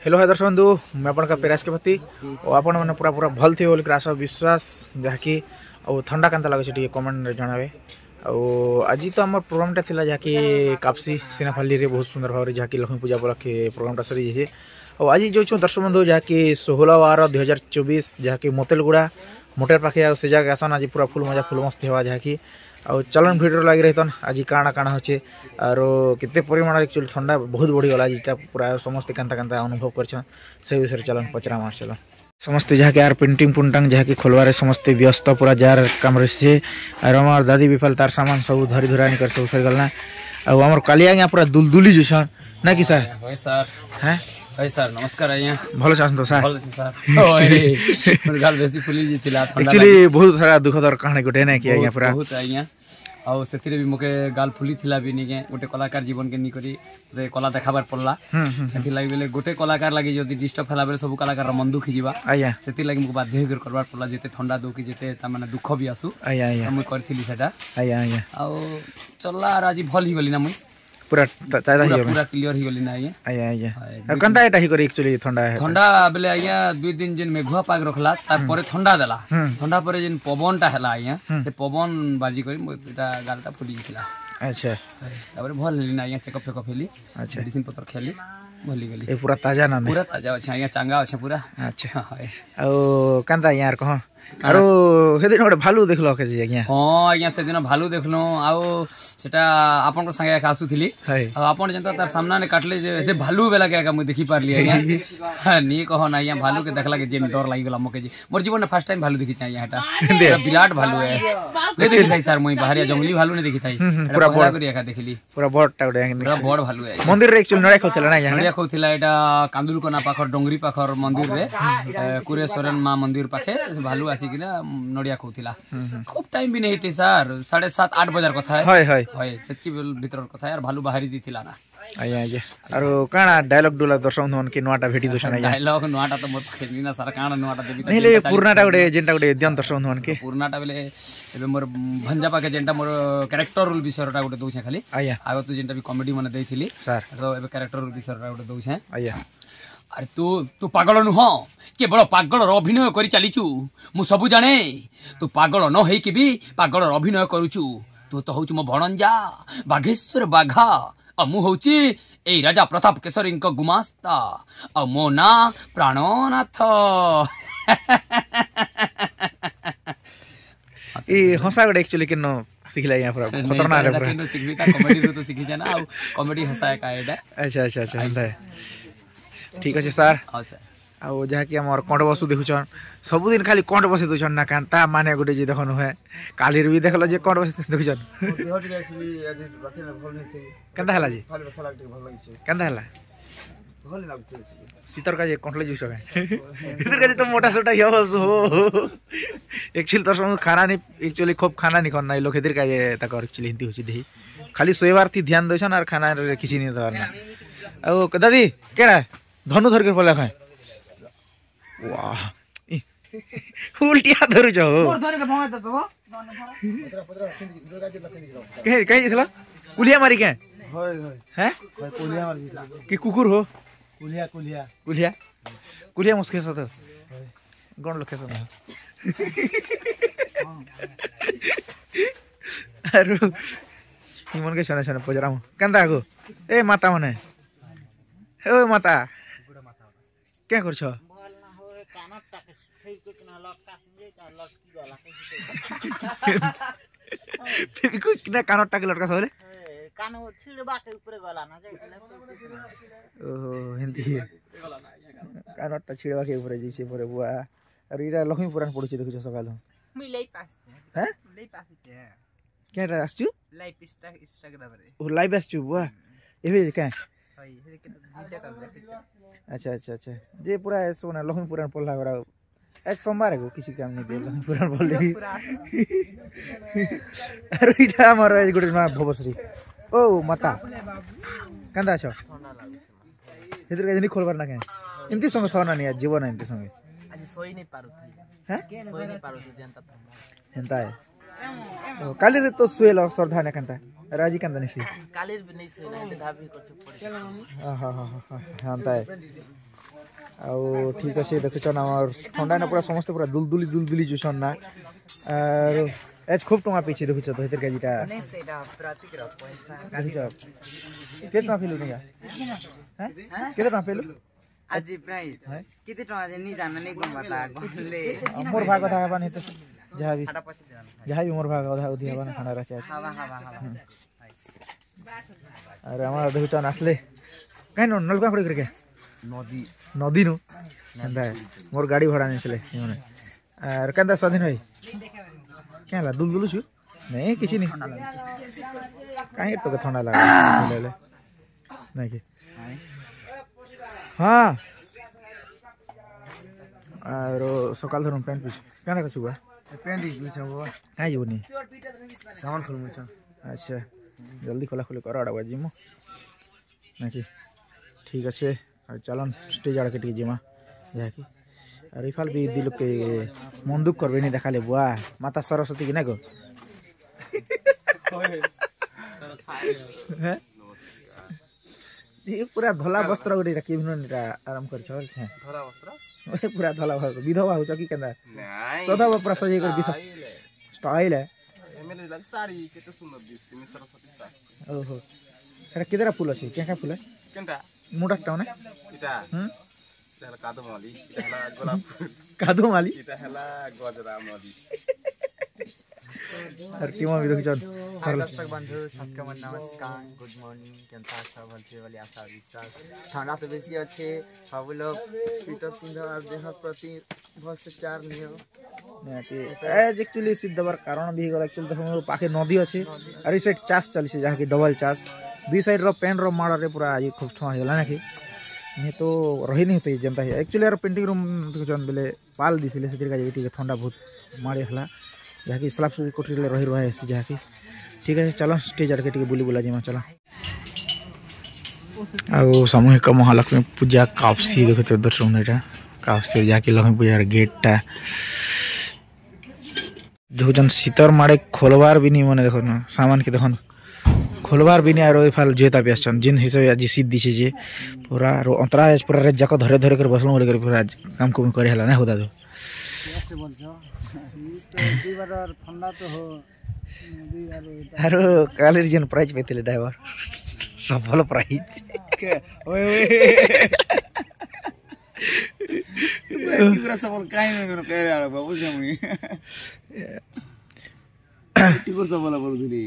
hello है दर्शक बंधु मैं आपका पेरास के पति और आपण मैंने पूरा पूरा भल थे बोल आशा विश्वास जहाँकि ठंडा केन्ता लगे कमेंट जनावे आज तो आम प्रोग्रामटा था जहाँकि कापसी सिनेफाली रे बहुत सुंदर भाव जहाँकि लक्ष्मी पूजा उपलक्षे प्रोग्रामटा सरी जाए और आज जो दर्शक बंधु जहाँकि 16/12/2024 जहाँकि मोतेलगुड़ा मोटेर पाखे से जगह आसन आज पूरा फुल मजा फुल मस्ती हवा जहाँकि चलन भिड़ लगी रही आज काଣା काଣା होचे आर केते परिमाण एक्चुअली ठंडा बहुत बढ़ीगला आज पूरा समस्ते कांता कांता अनुभव कर से विषय चलन पचरा मार चलो समस्ते जहाँकि यार पेंटिंग पुंटांग जहाँकि खोलवारे समस्ते व्यस्त पूरा जार काम रही आर हमार दादी विफल तार सामान सब धरी धुरानी कर सब सर गलना आम कालिया आज्ञा पूरा दुलदुली जुसन ना कि सर हैं हाय सर नमस्कार आज्ञा भल छन तो सर भल सर ओए गाल बेसी फुली जितिला एक्चुअली बहुत सारा दुखदर कहानी गोटे ना कि आज्ञा पूरा बहुत आज्ञा आउ सेथिरे भी मके गाल फुली थिला भी निके गोटे कलाकार जीवन के निकरी रे कला देखाबार पड़ला सेथि लागि बेले गोटे कलाकार लागि जदी डिस्टर्ब होला बेले सब कलाकार मन दुखी जिबा आया सेथि लागि मके बाध्य कर करबार पड़ला जेते ठंडा दो कि जेते ता माने दुख भी आसु आया आया हम करथिली सेटा आया आया आउ चलला और आज भल ही गली ना मुई पूरा ताजा ही पूरा क्लियर ही गली ना आया आया आया कंता एटा ही करी एक्चुअली ठंडा है ठंडा बेले आया 2 दिन जेन मेघुआ पाग रखला तार परे ठंडा देला ठंडा परे जेन पवनटा हला आया से पवन बाजी करी एटा गालटा फुटी गेला अच्छा तापर भल लेली ना आया चेकअप फेकअप हेली अच्छा मेडिसिन पत्र खेली भली गली ए पूरा ताजा ना पूरा ताजा अच्छा आया चांगा अच्छा पूरा अच्छा ओ कंता यार कह आरो हेदिन गोटे भालू देखलो के आज्ञा हां आज्ञा से दिन भालू देखलो आउ सेटा आपन को संगे आसुथिली आ आपन जंता तार सामना ने काटले जे एते भालू बेला के मु देखि पारली आज्ञा नी कहो ना आज्ञा भालू के देखला के जेन डर लागि गेला मके जी मोर जीवन में फर्स्ट टाइम भालू देखि आज्ञा हटा विराट भालू है ले देखि थाई सर मुई बाहरिया जंगली भालू ने देखि थाई पूरा बड़ा करिया का देखली पूरा बड़टा गोटे पूरा बड़ भालू है मंदिर रे एक्चुअली नडा खोथला ना आज्ञा नडा खोथला एटा कांदुल कोना पाखर डोंगरी पाखर मंदिर रे कुरेश्वरन मां मंदिर पाखे भालू आसी किना नडिया खोथिला खूब टाइम भी नहीं थे सर 7:30-8 बजार कथा है हाय हाय हाय सच्ची भीतर कथा यार भालू बाहरी दिथिला ना आया आया आरो काना डायलॉग डुला दर्शक मन के नोटा भेटी दोसन आया डायलॉग नोटा तो मोर पाखे ना सर काना नोटा देबी नेले पुरनाटा गोटे जेंटा गोटे दियन दर्शक मन के पुरनाटा बेले एबे मोर भंजा पाखे जेंटा मोर कैरेक्टर रोल विषयटा गोटे दोछ खाली आया आगो तू जेंटा भी कॉमेडी माने देथिली सर तो एबे कैरेक्टर रोल विषयटा गोटे दोछ आया अरे तू पागल नुह केवल पागल अभिनय कर चलीचु मु सबु जाने तू पागल न है कि भी पागल अभिनय करुचु तू तो हूँ मो भणंजा बाघेश्वर बाघा आ मु हूँ ए राजा प्रताप केशरी गुमास्ता आ मो ना प्राणनाथ ए हंसा गडे एक्चुअली केनो सिखला यहाँ पर खतरनाक है केनो सिखबी ता कॉमेडी रो तो सिखि जाना आ कॉमेडी हंसा का एटा अच्छा अच्छा अच्छा हंदा ठीक अच्छे सर हाँ सर आउ जहाँकि आम कंठ बसु देखुन सबुदिन खाली कंठ बस दून ना कांता माने गोटे जी देखनु है काली भी देखल जे कंठ बस देखुन केनता हला जी केनता हला सीतर का जे कंठले जी सके सीतर का जे तो मोटा सोटा हो एक्चुअली तो सब खाना नहीं एक्चुअली खूब खाना नहीं खाना लोग हेतिर का जे तक एक्चुअली हिंदी होची देही खाली सोएबार थी ध्यान देछन और खाना रे किसी नहीं दरना ओ दादी केड़ा धनु धर के पला खाए वाह उल्टिया धरु छ हो मोर धर के भंगा त हो के कहि दिसला कुलिया मारी के होय होय हैं कुलिया मारी कि कुकुर हो कुलिया कुलिया कुलिया कुलिया मुस्के सत गण लखे सत अरु निमन के छने छने पजराम केनता गो ए माता मने ओ माता क्या कर छो फिर को किना कानटा के लटका सबले कानो छिड़बा के ऊपर गला ना जाय ओहो हिंदी कानटा छिड़बा के ऊपर जैसे परे बुआ अरे इरा लक्ष्मी पुराण पढुछि देखु छ सकाल मी लै पास हैं लै पास है केटा आछू लाइव इंस्टाग्राम रे ओ लाइव आछू बुआ एबे का अच्छा अच्छा अच्छा जे पूरा सोना लक्ष्मी पुराण पढ़ला बरा आज सोमवार को किसी काम नहीं दे लक्ष्मी पुराण बोली अरे इटा हमर आज गुटे मा भवश्री ओ माता कंदा छ ठंडा लागु हेतिर के नहीं खोलबार ना के इनती संग थना नहीं जीवन इनती संग आज सोई नहीं पारु हैं सोई नहीं पारु जनता हेंता है काली रे तो सुएल श्रद्धा ने कंता राजी कंता नहीं काली भी नहीं सुएल धाबी को पड़े हां हां हां हां हां है आउ ठीक अच्छे देखुन आम ठंडा ना पूरा समस्त पूरा दुलदुली चुसन ना और एज खूब टंका पीछे देखुच तो हेतर केजीटा केते टंका पेलु निका हैं केते टंका पेलु आज प्राय केते टंका जे नि जान नै गुण बता गले मोर भाग कथा हबा नै त जहाँ भी मोर भाग अधा उधी हबा ना खाना रचे हावा अरे हमार देखुचन आसले काई नलका पड़ी करके नदी नु केंदा मोर गाड़ी भाड़ा नेसले माने और केंदा स्वाधीन होई केला दुलदुलु छु नहीं किछि नहीं काई तो ठंडा लागे ले नहीं कि हां और सकाल धरम पैंट पिछ केना कछु बा पेंडी पिछ बाबा काई जोनी सामान खोलमु छ अच्छा जल्दी खोला खोली कर आड़ा बाजी मो नहीं ठीक अच्छे चलन स्टेज आड़ के टी जिमा जाकि और इफाल भी दिल के मन दुख करबे नहीं देखा ले बुआ माता सरस्वती की ना को ये पूरा धला वस्त्र गोटे रखी बिना आराम कर छ धला वस्त्र पूरा धला विधवा हो कि केंदा सदा पूरा सजे कर विधवा स्टाइल है एमएलए लग साड़ी केते सुंदर दिस मी सरस्वती साड़ी ओहो एटा केदरा फूल अछि केका फूल केनटा मोटा टाउने इटा इटा कादोमाली इटा हला गोलाप कादोमाली इटा हला गजरा माली और टीम भी देखि छन दर्शक बंधु सबके मन नमस्कार गुड मॉर्निंग केनता सब भलते वाली आशा विश्वास ठंडा तो बेसी अच्छे सब लोग स्वेटर पिंधा और देह प्रति बहुत से प्यार नियो एज एक्चुअली सिद्धबर कारण भी गल एक्चुअली देखो पाखे नदी अछि और इस साइड चास चली से जहाँ की डबल चास दुई साइड रो पेन रो माड़ रे पूरा ये खूब ठमा होला ना कि नहीं तो रही नहीं होते जनता है एक्चुअली यार पेंटिंग रूम जन बेले पाल दिसिले से का जगह ठंडा बहुत मारे हला जहाँ की स्लाब से कोठरी ले रही रहा है जहाँ की ठीक है चलो स्टेज आड़ के टिके बुली बुला जिमा चलो आउ सामूहिक महालक्ष्मी पूजा कापसी देखो तो दर्शन एटा कापसी जहाँ की लक्ष्मी पूजा गेटटा जो जन सीतर माड़े खोलवार भी नहीं मने देखो ना सामान के देखो खोलवार भी नहीं आरो इफाल जेता बेसन जिन हिसाब आज सिद्धि छे जे पूरा रो अंतरा पूरा रे जाको धरे धरे कर बसलो बोले कर पूरा काम को करे हला ना होदा दो कैसे बोल छ दुई बार ठंडा तो हो दुई बार आरो कालेर जन प्राइज पेतिले ड्राइवर सफल प्राइज ओए ओए पूरा सबल काई न कर पेरे आलो बाबू जमी टिको सबल बोल दिली